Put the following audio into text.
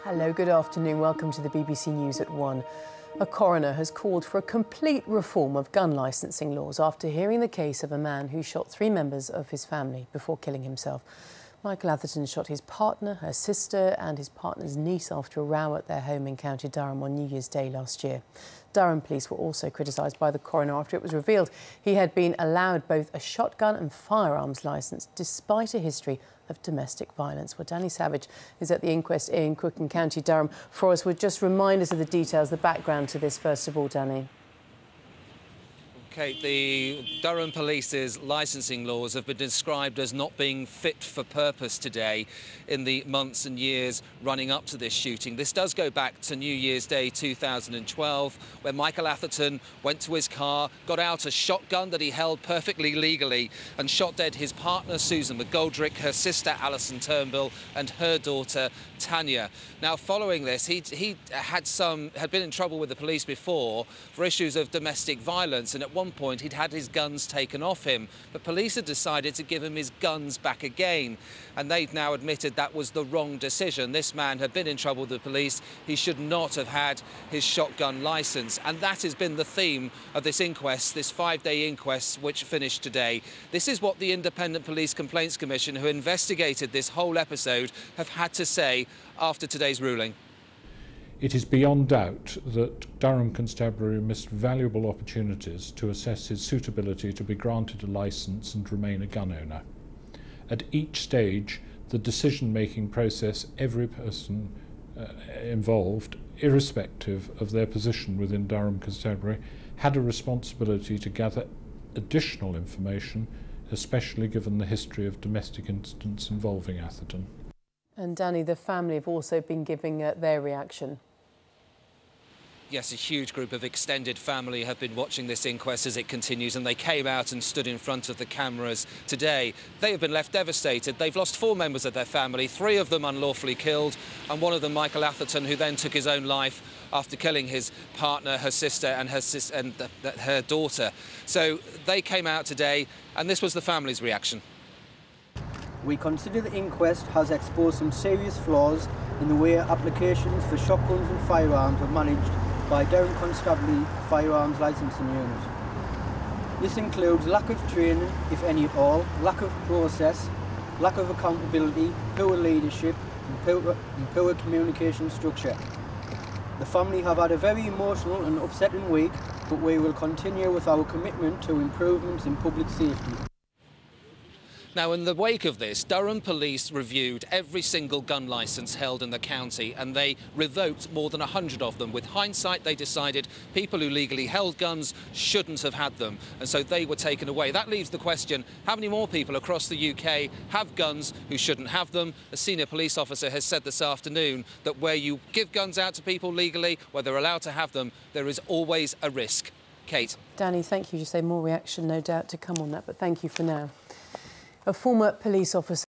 Hello, good afternoon. Welcome to the BBC News at 1. A coroner has called for a complete reform of gun licensing laws after hearing the case of a man who shot 3 members of his family before killing himself. Michael Atherton shot his partner, her sister and his partner's niece after a row at their home in County Durham on New Year's Day last year. Durham police were also criticised by the coroner after it was revealed he had been allowed both a shotgun and firearms licence despite a history of domestic violence. Well, Danny Savage is at the inquest in Cook in County Durham for us. Would just remind us of the details, the background to this first of all, Danny. Kate, the Durham Police's licensing laws have been described as not being fit for purpose today in the months and years running up to this shooting. This does go back to New Year's Day 2012, where Michael Atherton went to his car, got out a shotgun that he held perfectly legally and shot dead his partner Susan McGoldrick, her sister Alison Turnbull and her daughter Tanya. Now, following this, he had been in trouble with the police before for issues of domestic violence, and at one point he'd had his guns taken off him, but police had decided to give him his guns back again, and they've now admitted that was the wrong decision. This man had been in trouble with the police. He should not have had his shotgun licence, and that has been the theme of this inquest, this 5-day inquest which finished today. This is what the Independent Police Complaints Commission, who investigated this whole episode, have had to say after today's ruling. It is beyond doubt that Durham Constabulary missed valuable opportunities to assess his suitability to be granted a licence and remain a gun owner. At each stage, the decision-making process, every person involved, irrespective of their position within Durham Constabulary, had a responsibility to gather additional information, especially given the history of domestic incidents involving Atherton. And Danny, the family have also been giving their reaction. Yes, a huge group of extended family have been watching this inquest as it continues, and they came out and stood in front of the cameras today. They have been left devastated. They've lost 4 members of their family, 3 of them unlawfully killed, and one of them, Michael Atherton, who then took his own life after killing his partner, her sister and her daughter. So they came out today, and this was the family's reaction. We consider the inquest has exposed some serious flaws in the way applications for shotguns and firearms are managed by Durham Constabulary Firearms Licensing Unit. This includes lack of training, if any at all, lack of process, lack of accountability, poor leadership and poor communication structure. The family have had a very emotional and upsetting week, but we will continue with our commitment to improvements in public safety. Now, in the wake of this, Durham Police reviewed every single gun licence held in the county, and they revoked more than 100 of them. With hindsight, they decided people who legally held guns shouldn't have had them, and so they were taken away. That leaves the question, how many more people across the UK have guns who shouldn't have them? A senior police officer has said this afternoon that where you give guns out to people legally, where they're allowed to have them, there is always a risk. Kate. Danny, thank you. You say more reaction, no doubt, to come on that, but thank you for now. A former police officer